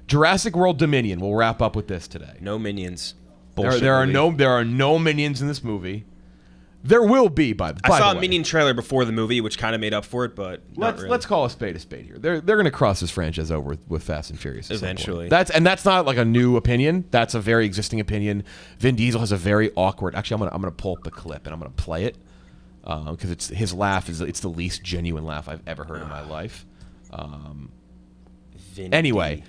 Jurassic World Dominion. We'll wrap up with this today. No minions. There are no minions in this movie. There will be, by the way. I saw a Minion trailer before the movie, which kind of made up for it, but let's call a spade here. They're going to cross this franchise over with Fast and Furious eventually. That's not like a new opinion. That's a very existing opinion. Vin Diesel has a very awkward. Actually, I'm going to pull up the clip and I'm going to play it because it's his laugh it's the least genuine laugh I've ever heard in my life. Anyway.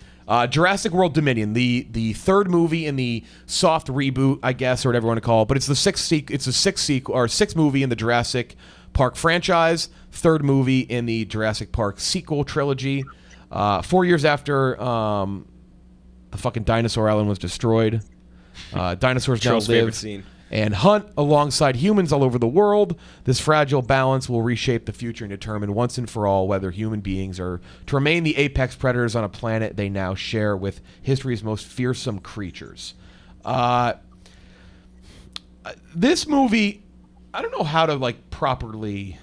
Jurassic World Dominion, the third movie in the soft reboot, I guess, or whatever you want to call it. But it's the sixth movie in the Jurassic Park franchise, third movie in the Jurassic Park sequel trilogy. 4 years after the fucking dinosaur island was destroyed, dinosaurs now live and hunt alongside humans all over the world. This fragile balance will reshape the future and determine once and for all whether human beings are to remain the apex predators on a planet they now share with history's most fearsome creatures. This movie, I don't know how to properly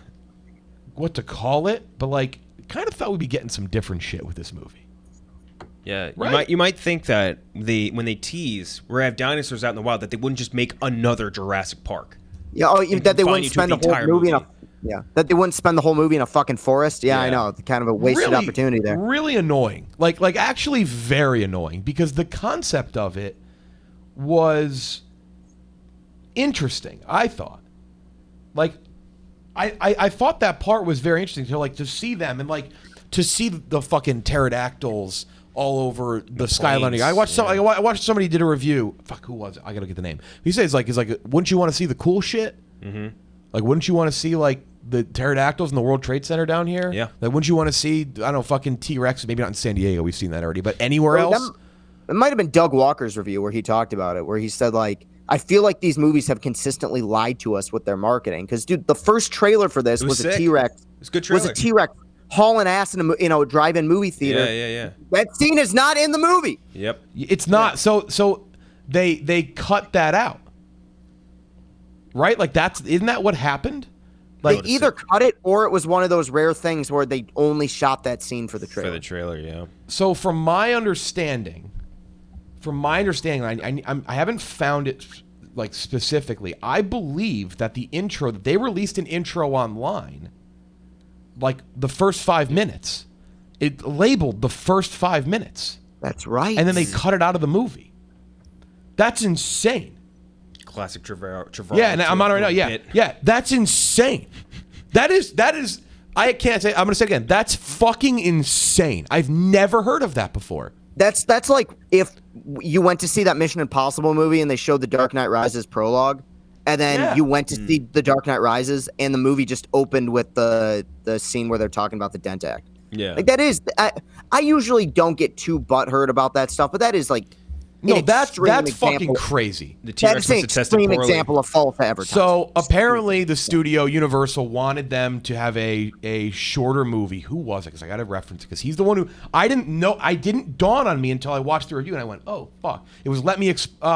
what to call it, but kind of thought we'd be getting some different shit with this movie. Yeah, right? you might think that when they tease where I have dinosaurs out in the wild, that they wouldn't just make another Jurassic Park. Yeah, that they wouldn't spend the whole movie that they wouldn't spend the whole movie in a fucking forest. Yeah, I know, kind of a wasted opportunity there. Really annoying, like actually very annoying, because the concept of it was interesting. I thought, I thought that part was very interesting to see them and to see the fucking pterodactyls all over the skyline. I watched somebody did a review. Fuck, who was it? I gotta get the name. He says wouldn't you want to see the cool shit? Mm-hmm. Wouldn't you want to see the pterodactyls in the World Trade Center down here? Yeah. Wouldn't you want to see, I don't know, fucking T-Rex? Maybe not in San Diego. We've seen that already, but anywhere else. It might have been Doug Walker's review where he talked about it, where he said I feel like these movies have consistently lied to us with their marketing. Because dude, the first trailer for this was a T-Rex. It was a good trailer. Was a T-Rex hauling ass in a drive-in movie theater. Yeah. That scene is not in the movie. Yep. It's not. Yeah. So they cut that out. Right? Isn't that what happened? They either cut it or it was one of those rare things where they only shot that scene for the trailer. For the trailer, yeah. So from my understanding, I haven't found it specifically. I believe that the intro, that they released an intro online, the first 5 minutes. It labeled the first 5 minutes. That's right. And then they cut it out of the movie. That's insane. Classic Trevor. Yeah, and I'm on it right now. Yeah, that's insane. That is. I can't say. I'm going to say it again. That's fucking insane. I've never heard of that before. That's like if you went to see that Mission Impossible movie and they showed the Dark Knight Rises prologue, and then you went to see the Dark Knight Rises and the movie just opened with the scene where they're talking about the Dent Act. Yeah, that is. I usually don't get too butthurt about that stuff, but that is no, that's fucking crazy. The T-Rex that's an extreme example of false advertising. So apparently the studio Universal wanted them to have a shorter movie. Who was it? Because I got to reference it because he's the one who I didn't know. I didn't dawn on me until I watched the review and I went, oh fuck! It was Let Me Explain.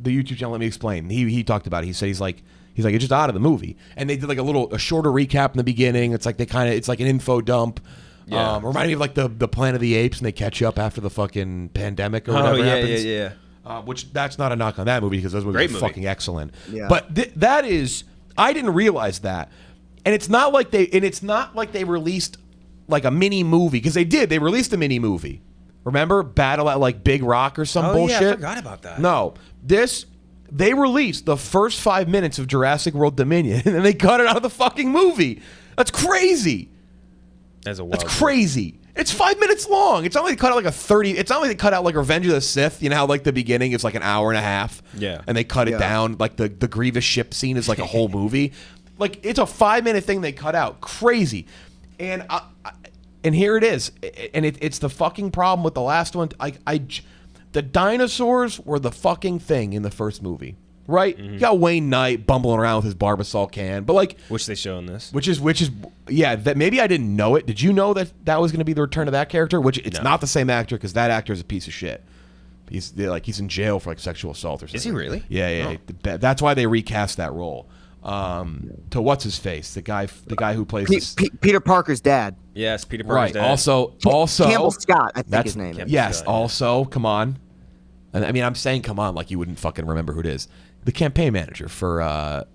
The YouTube channel Let Me Explain. He talked about it. He said he's like it's just out of the movie, and they did a shorter recap in the beginning. It's it's like an info dump. Yeah. Reminding me of the Planet of the Apes, and they catch up after the fucking pandemic or whatever happens. Yeah. Which that's not a knock on that movie because those movies are fucking excellent. Yeah. But that is, I didn't realize that, and it's not like they released a mini movie because they did. They released a mini movie. Remember Battle at Big Rock or some bullshit? Yeah, I forgot about that. No, they released the first 5 minutes of Jurassic World Dominion, and then they cut it out of the fucking movie. That's crazy. That's crazy. It's 5 minutes long. It's not like they cut out 30. It's not like they cut out Revenge of the Sith. You know how the beginning is an hour and a half. Yeah. And they cut it down. The Grievous ship scene is a whole movie. It's a 5 minute thing they cut out. Crazy. And here it is. And it's the fucking problem with the last one. The dinosaurs were the fucking thing in the first movie. Right? Mm-hmm. You got Wayne Knight bumbling around with his Barbasol can, but which they show in this. Which is that maybe I didn't know it. Did you know that was going to be the return of that character? Which it's not the same actor because that actor is a piece of shit. He's in jail for sexual assault or something. Is he really? Yeah. Oh. That's why they recast that role. to what's his face, the guy who plays Peter Parker's dad. Yes, Peter Parker's dad. Also Campbell Scott, I think his name is. Yes, Scott, also, come on. And I mean, I'm saying come on like you wouldn't fucking remember who it is. The campaign manager for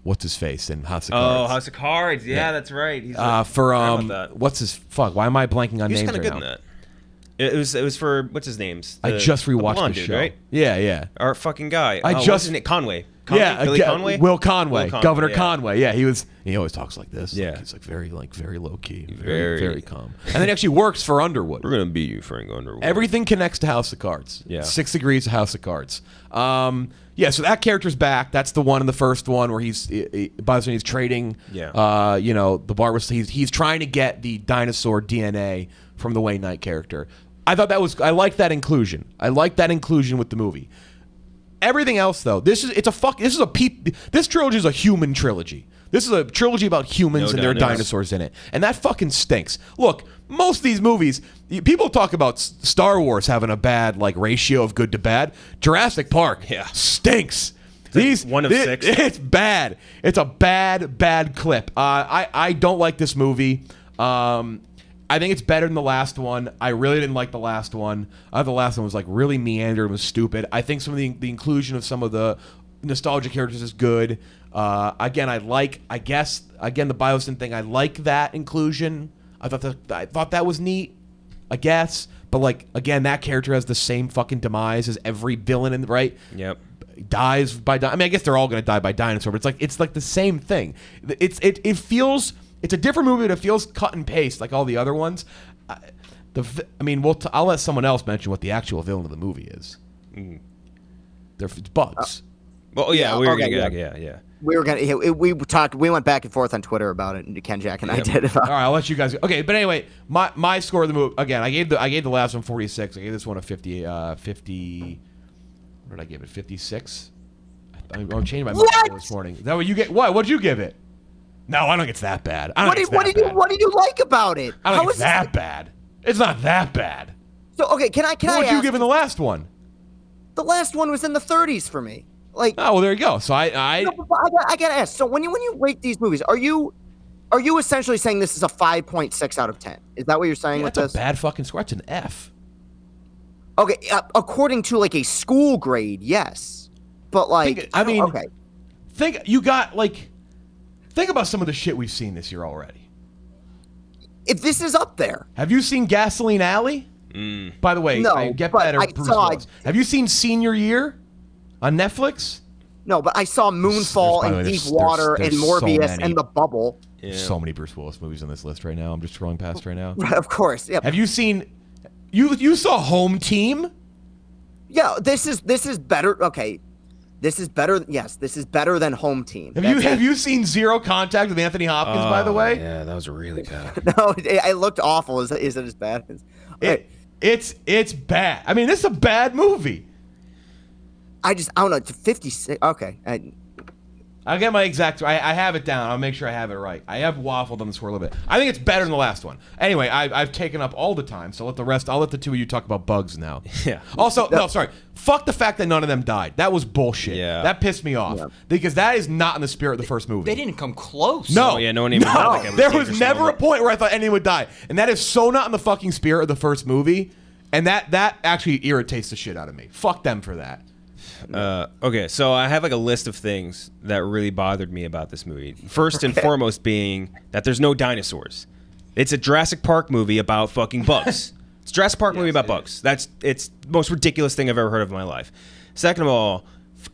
what's his face in House of Cards. Oh, House of Cards. Yeah, that's right. He's what's his fuck? Why am I blanking on He was names kind of right good now? in that. It was for what's his name's? I just rewatched blonde the dude, show. right? Yeah. Our fucking guy. I what's just- his name? Conway. Yeah, Billy Conway. Will Conway, Governor yeah. Conway. Yeah, he always talks like this. Yeah. Like, he's very low key, Very- very calm. And then actually works for Underwood. We're gonna beat you, Frank Underwood. Everything connects to House of Cards. Yeah. 6 Degrees to House of Cards. Yeah, so that character's back. That's the one in the first one where he's trading. Yeah. The bar was he's trying to get the dinosaur DNA from the Wayne Knight character. I like that inclusion. I like that inclusion with the movie. Everything else though, this trilogy is a human trilogy. This is a trilogy about humans and their dinosaurs in it. And that fucking stinks. Look, most of these movies, people talk about Star Wars having a bad ratio of good to bad. Jurassic Park stinks. One of 6. It's bad. It's a bad clip. I don't like this movie. I think it's better than the last one. I really didn't like the last one. I thought the last one was really meandered and was stupid. I think some of the inclusion of some of the nostalgia characters is good. Again, the Biosyn thing. I like that inclusion. I thought that was neat. I guess, but again, that character has the same fucking demise as every villain in right. Yep. Dies by. I mean, I guess they're all gonna die by dinosaur, but it's like the same thing. It feels. It's a different movie, but it feels cut and paste like all the other ones. I'll let someone else mention what the actual villain of the movie is. It's bugs. Well, yeah, we were okay, yeah. We went back and forth on Twitter about it, and Ken Jack and I did. All right, I'll let you guys. Okay, but anyway, my score of the movie again. I gave the last one 46. I gave this one a 50. 50. What did I give it? 56. I'm changing my mind this morning. Is that what you get? What'd you give it? No, I don't think it's that bad. What did you like about it? I don't think it's that bad. It's not that bad. So okay, can I What you give in the last one? The last one was in the 30s for me. Oh well, there you go. So I gotta ask. So when you rate these movies, are you essentially saying this is a 5.6 out of 10? Is that what you're saying with that's this? a bad fucking score. It's an F. Okay, according to a school grade, yes, but okay. Think about some of the shit we've seen this year already. If this is up there. Have you seen Gasoline Alley? By the way, no, I get better Bruce Willis. Have you seen Senior Year on Netflix? No, but I saw Moonfall and Deep Water and Morbius and The Bubble. Yeah. There's so many Bruce Willis movies on this list right now. I'm just scrolling past right now. Of course, yeah. Have you seen? You saw Home Team? Yeah, this is better. Okay. This is better. Yes, this is better than Home Team. Have you seen Zero Contact with Anthony Hopkins? By the way, yeah, that was really bad. No, it looked awful. Is it as bad as? It's bad. I mean, this is a bad movie. I don't know. It's 56. Okay. I'll get my exact. I have it down. I'll make sure I have it right. I have waffled on the score a little bit. I think it's better than the last one. Anyway, I've taken up all the time, so I'll let the two of you talk about bugs now. Yeah. Also, no, sorry. Fuck the fact that none of them died. That was bullshit. Yeah. That pissed me off because that is not in the spirit of the first movie. They didn't come close. No. Oh, yeah, no one even thought that guy There was never a point where I thought anyone would die, and that is so not in the fucking spirit of the first movie, and that actually irritates the shit out of me. Fuck them for that. Okay, so I have a list of things that really bothered me about this movie. First and foremost being that there's no dinosaurs. It's a Jurassic Park movie about fucking bugs. It's a Jurassic Park movie about bugs. It's the most ridiculous thing I've ever heard of in my life. Second of all,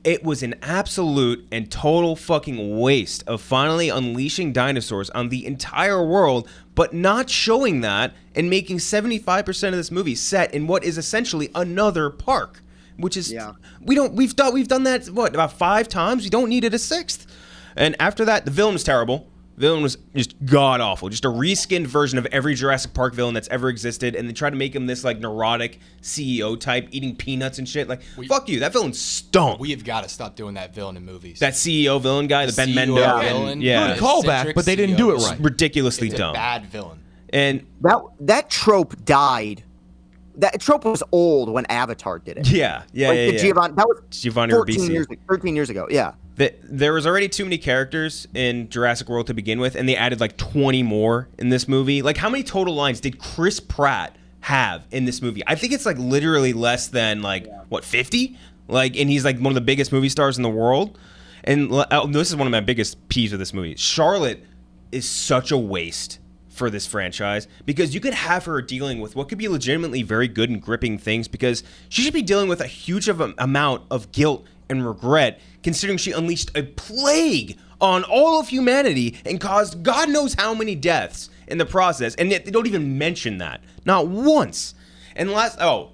it was an absolute and total fucking waste of finally unleashing dinosaurs on the entire world, but not showing that and making 75% of this movie set in what is essentially another park. Which is we've done that about 5 times. We don't need it a 6th. And after that, the villain was terrible. The villain was just god awful. Just a reskinned version of every Jurassic Park villain that's ever existed, and they tried to make him this neurotic CEO type, eating peanuts and shit. Fuck you. That villain stunk. We have got to stop doing that villain in movies. That CEO villain guy, the Ben CEO Mendo villain. Yeah, Good callback, but they didn't do it right. Ridiculously It's dumb. a bad villain. And that trope died. That trope was old when Avatar did it. yeah. That was Giovanni 13 years ago. Yeah. there was already too many characters in Jurassic World to begin with, and they added like 20 more in this movie. Like, how many total lines did Chris Pratt have in this movie? I think it's like literally less than 50? Like, and he's like one of the biggest movie stars in the world. And this is one of my biggest peeves of this movie. Charlotte is such a waste for this franchise, because you could have her dealing with what could be legitimately very good and gripping things, because she should be dealing with a huge amount of guilt and regret, considering she unleashed a plague on all of humanity and caused God knows how many deaths in the process, and yet they don't even mention that, not once. And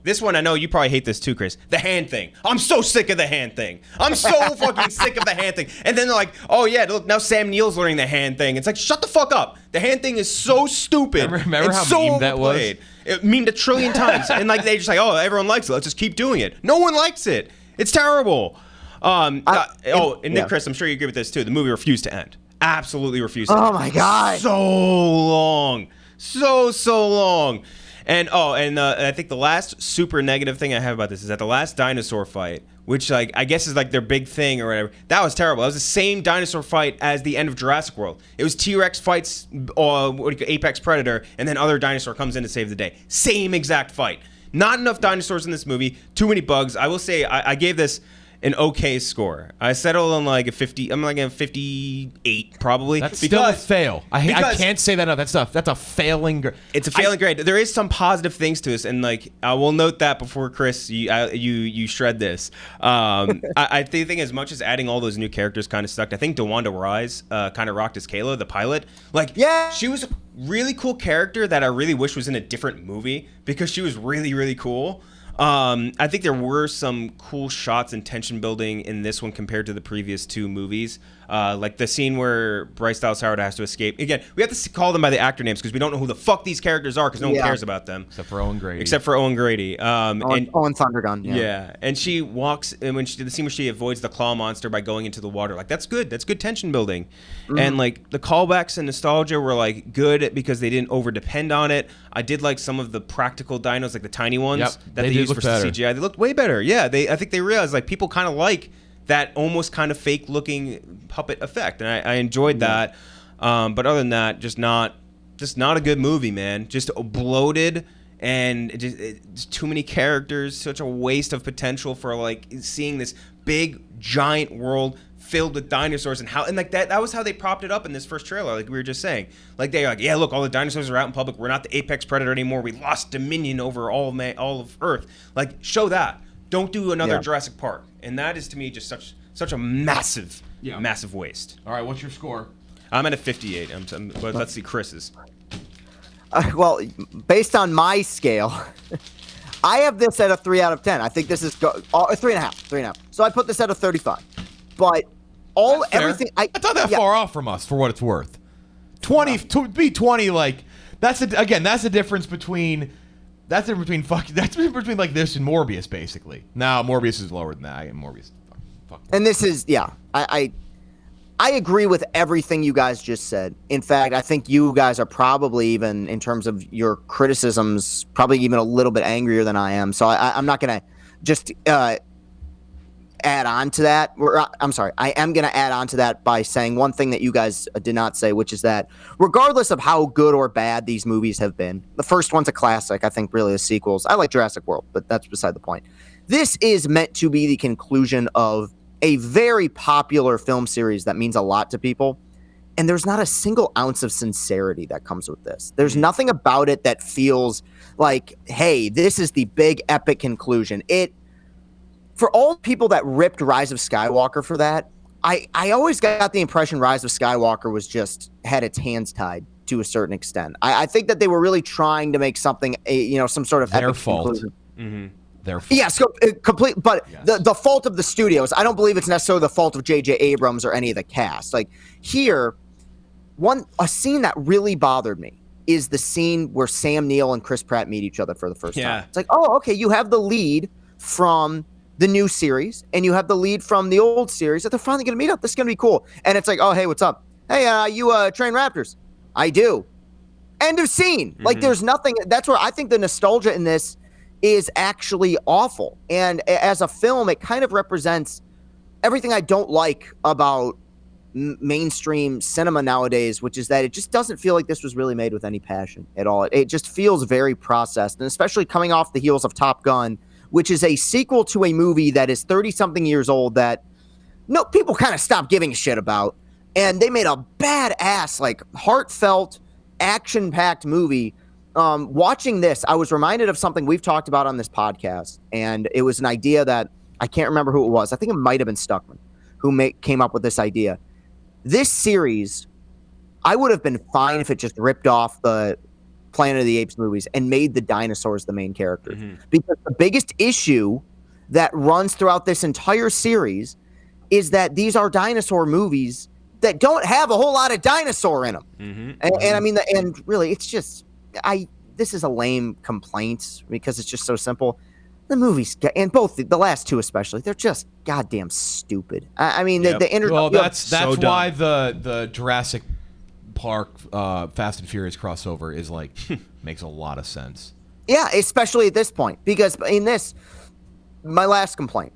this one, I know you probably hate this too, Chris. The hand thing. I'm so sick of the hand thing. I'm so fucking sick of the hand thing. And then they're like, oh yeah, look, now Sam Neill's learning the hand thing. It's like, shut the fuck up. The hand thing is so stupid. Remember how so memed that was? It memed a trillion times. And like, they just like, oh, everyone likes it. Let's just keep doing it. No one likes it. It's terrible. Chris, I'm sure you agree with this too. The movie refused to end. Absolutely refused to end. Oh my God. So long. So long. And I think the last super negative thing I have about this is that the last dinosaur fight, which like I guess is like their big thing or whatever, that was terrible. That was the same dinosaur fight as the end of Jurassic World. It was T-Rex fights Apex Predator, and then other dinosaur comes in to save the day. Same exact fight. Not enough dinosaurs in this movie. Too many bugs. I will say I gave this an okay score. I settled on like a 50. I'm like a 58 probably. That's still a fail. I can't say that enough. That's a failing. It's a failing grade. There is some positive things to this, and like I will note that before Chris, you shred this. I think as much as adding all those new characters kind of sucked. I think DeWanda Wise kind of rocked as Kayla, the pilot. Like, yeah, she was a really cool character that I really wish was in a different movie, because she was really, really cool. I think there were some cool shots and tension building in this one compared to the previous two movies. Like the scene where Bryce Dallas Howard has to escape. Again, we have to call them by the actor names because we don't know who the fuck these characters are, because no one cares about them. Except for Owen Grady. Owen Thundergun. Yeah. And she walks, and when she did the scene where she avoids the claw monster by going into the water, like that's good. That's good tension building. Mm-hmm. And like the callbacks and nostalgia were like good because they didn't over depend on it. I did like some of the practical dinos, like the tiny ones that they used for CGI. They looked way better. Yeah, I think they realized like people kind of like that almost kind of fake looking puppet effect, and I enjoyed that. But other than that, just not a good movie, man. Just bloated, and just too many characters. Such a waste of potential for like seeing this big giant world filled with dinosaurs, and like that was how they propped it up in this first trailer, like we were just saying. Like they're like, yeah, look, all the dinosaurs are out in public. We're not the apex predator anymore. We lost dominion over all of Earth. Like, show that. Don't do another Jurassic Park. And that is to me just such a massive waste. All right, what's your score? I'm at a 58. But let's see Chris's. Well, based on my scale, I have this at a 3 out of 10. I think this is a 3.5. So I put this at a 35. But everything. That's not that far off from us, for what it's worth. 20 to be 20, like that's the difference between. That's the difference between like this and Morbius, basically. Now Morbius is lower than that. Morbius. Fuck. And this is I agree with everything you guys just said. In fact, I think you guys are probably even, in terms of your criticisms, probably even a little bit angrier than I am. So I'm not gonna just add on to that. I'm sorry. I am going to add on to that by saying one thing that you guys did not say, which is that regardless of how good or bad these movies have been, the first one's a classic. I think really the sequels. I like Jurassic World, but that's beside the point. This is meant to be the conclusion of a very popular film series that means a lot to people. And there's not a single ounce of sincerity that comes with this. There's nothing about it that feels like, hey, this is the big epic conclusion. For all people that ripped Rise of Skywalker for that, I always got the impression Rise of Skywalker was just had its hands tied to a certain extent. I think that they were really trying to make something, some sort of epic conclusion. Mm-hmm. Their fault. Yeah, so complete. But the fault of the studios, I don't believe it's necessarily the fault of J.J. Abrams or any of the cast. Like here, a scene that really bothered me is the scene where Sam Neill and Chris Pratt meet each other for the first time. It's like, oh, okay, you have the lead from the new series, and you have the lead from the old series, that they're finally going to meet up. This is going to be cool. And it's like, oh, hey, what's up? Hey, you train raptors? I do. End of scene. Mm-hmm. Like, there's nothing. That's where I think the nostalgia in this is actually awful. And as a film, it kind of represents everything I don't like about mainstream cinema nowadays, which is that it just doesn't feel like this was really made with any passion at all. It just feels very processed, and especially coming off the heels of Top Gun, which is a sequel to a movie that is 30-something years old that no people kind of stopped giving a shit about, and they made a badass, like heartfelt, action-packed movie. Watching this, I was reminded of something we've talked about on this podcast, and it was an idea that I can't remember who it was. I think it might have been Stuckman who came up with this idea. This series, I would have been fine if it just ripped off the Planet of the Apes movies and made the dinosaurs the main characters. Because the biggest issue that runs throughout this entire series is that these are dinosaur movies that don't have a whole lot of dinosaur in them. And I mean, and really, it's just, this is a lame complaint because it's just so simple. The movies, and both the last two especially, they're just goddamn stupid. I mean, well, that's so why the Jurassic Park Fast and Furious crossover is like makes a lot of sense. Yeah, especially at this point, because in this, my last complaint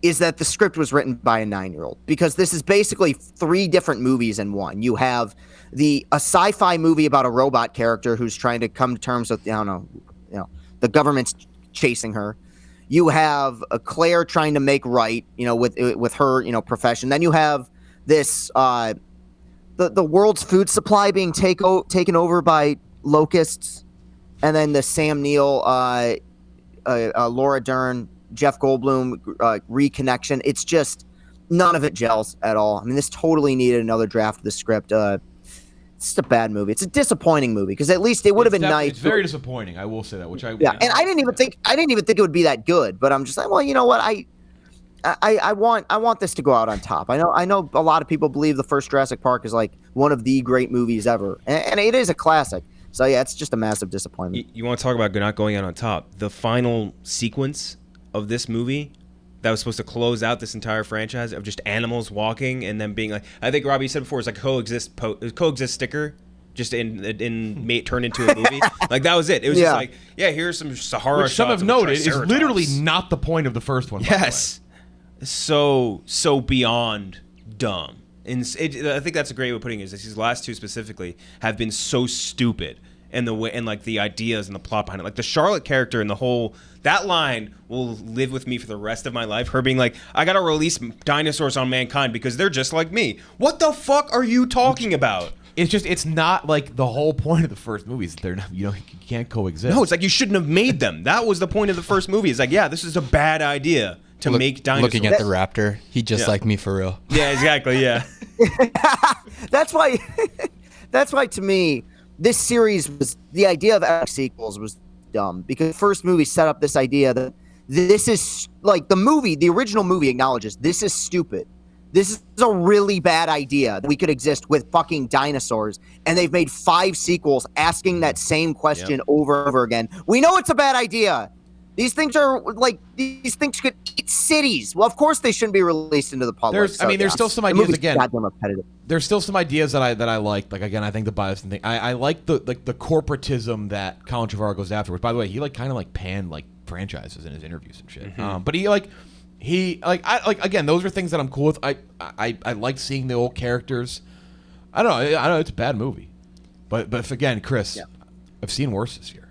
is that the script was written by a 9-year-old, because this is basically 3 different movies in one. You have a sci-fi movie about a robot character who's trying to come to terms with, the government's chasing her. You have Claire trying to make right, with her, profession. Then you have this the world's food supply being taken over by locusts, and then the Sam Neill, Laura Dern, Jeff Goldblum reconnection. It's just none of it gels at all. I mean, this totally needed another draft of the script. It's just a bad movie. It's a disappointing movie, because at least it would have been nice. It's very disappointing. I will say that. And I didn't even think it would be that good. But I'm just like, well, you know what? I want this to go out on top. I know a lot of people believe the first Jurassic Park is like one of the great movies ever, and it is a classic. So yeah, it's just a massive disappointment. You want to talk about not going out on top? The final sequence of this movie that was supposed to close out this entire franchise of just animals walking and then being like, I think Robbie said before, it's like coexist sticker just turned into a movie. Like, that was it. It was just like, yeah, here's some Sahara which some shots have of a noted is literally not the point of the first one. Yes. So beyond dumb. And I think that's a great way of putting it, is these last two specifically have been so stupid. And the way, and like the ideas and the plot behind it, like the Charlotte character and the whole, that line will live with me for the rest of my life. Her being like, I gotta release dinosaurs on mankind because they're just like me. What the fuck are you talking about? It's not like the whole point of the first movie is they're not, you can't coexist. No, it's like you shouldn't have made them. That was the point of the first movie. It's like, yeah, this is a bad idea to make dinosaurs. Looking at the raptor, he just like me for real. Yeah, exactly. Yeah. That's why to me, this series was, the idea of sequels was dumb, because the first movie set up this idea that this is like the original movie acknowledges this is stupid. This is a really bad idea that we could exist with fucking dinosaurs, and they've made 5 sequels asking that same question over and over again. We know it's a bad idea. These things could eat cities. Well, of course they shouldn't be released into the public. There's still some ideas again. Goddamn repetitive. There's still some ideas that I like. Like, again, I think the bias thing. I like the corporatism that Colin Trevorrow goes after. Which, by the way, he kind of panned franchises in his interviews and shit. But again, those are things that I'm cool with. I like seeing the old characters. I don't know. It's a bad movie, but again, Chris, I've seen worse this year.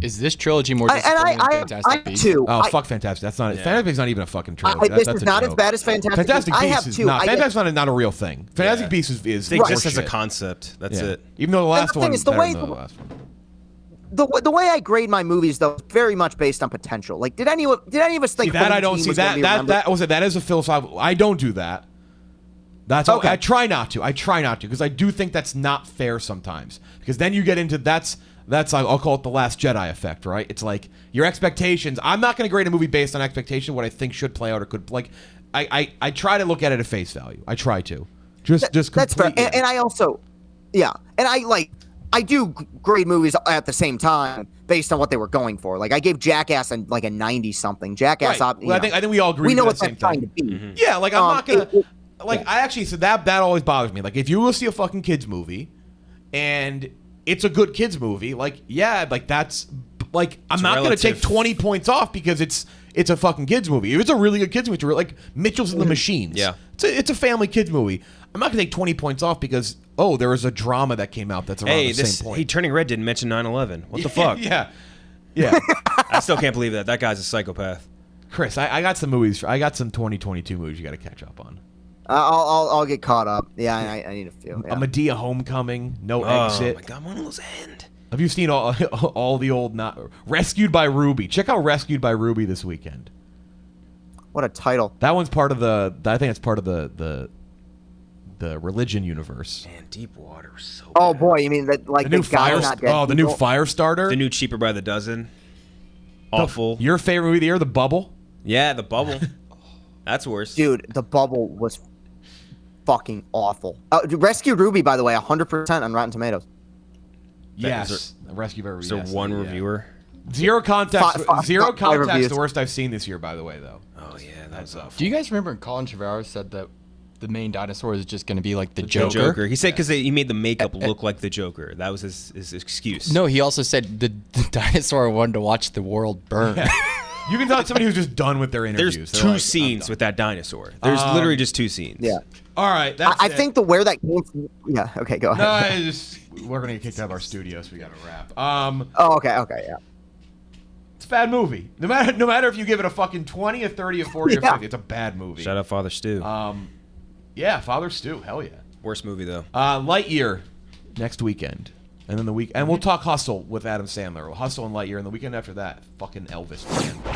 Is this trilogy more disappointing than Fantastic Beasts? Fuck Fantastic. That's not. Fantastic Beasts is not even a fucking trilogy. This is not as bad as Fantastic Beasts. Fantastic Beasts is not. Fantastic is not a real thing. Fantastic Beasts is just as a concept. That's it. Even though the last one is better than the last one. The way I grade my movies, though, is very much based on potential. Like, did any of us think that? I don't see that. That is a philosophical. I don't do that. That's okay. I try not to because I do think that's not fair sometimes. Because then you get into that's I'll call it the Last Jedi effect, right? It's like your expectations. I'm not going to grade a movie based on expectation, what I think should play out or could I try to look at it at face value. I try to just that's fair. And I also, and I do grade movies at the same time based on what they were going for. Like, I gave Jackass a 90-something. Jackass. Right. Well, I think we all agree. We know what they're trying to be. Mm-hmm. Yeah, I'm not gonna. I actually said that always bothers me. Like, if you will see a fucking kids movie, and it's a good kids movie, that's like I'm not going to take 20 points off because it's a fucking kids movie. If it's a really good kids movie, like Mitchell's and the Machines. Yeah. It's a family kids movie. I'm not going to take 20 points off because there was a drama that came out that's around the same point. Hey, Turning Red didn't mention 9/11. What the fuck? Yeah. I still can't believe that. That guy's a psychopath. Chris, I got some movies. I got some 2022 movies you got to catch up on. I'll get caught up. Yeah, I need a few. Yeah. A Medea Homecoming, No Oh Exit. my god, when will those end? Have you seen all the old Rescued by Ruby? Check out Rescued by Ruby this weekend. What a title. That one's part of I think it's part of the religion universe. Man, Deep Water is so Oh bad. boy, you mean that like The new guy not dead? the new people? Firestarter. The new Cheaper by the Dozen. Awful. Your favorite movie of the year, The Bubble. Yeah, The Bubble. That's worse. Dude, The Bubble was fucking awful. Rescued Ruby, by the way, 100% on Rotten Tomatoes. Yes, Rescued by Ruby. Is there yes, one yeah. reviewer? Zero context. Zero five context. reviews. The worst I've seen this year, by the way, though. Oh yeah, that's awful. Do you guys remember when Colin Trevorrow said that the main dinosaur is just going to be like the The Joker? Joker. He said because he made the makeup look like the Joker. That was his excuse. No, he also said the dinosaur wanted to watch the world burn. You can tell somebody who's just done with their interviews. There's They're two like, I'm scenes done. with that dinosaur. There's literally just two scenes. Yeah. All right, that's I it. think where that came from. Yeah, okay, go ahead. No, we're gonna get kicked out of our studio, so we gotta wrap. Oh, okay, yeah. It's a bad movie. No matter if you give it a fucking 20, a 30, a 40, or Yeah. 50, it's a bad movie. Shout out Father Stu. Yeah, Father Stu. Hell yeah. Worst movie though. Lightyear next weekend, and then and we'll talk Hustle with Adam Sandler. Hustle and Lightyear, and the weekend after that, fucking Elvis. Man.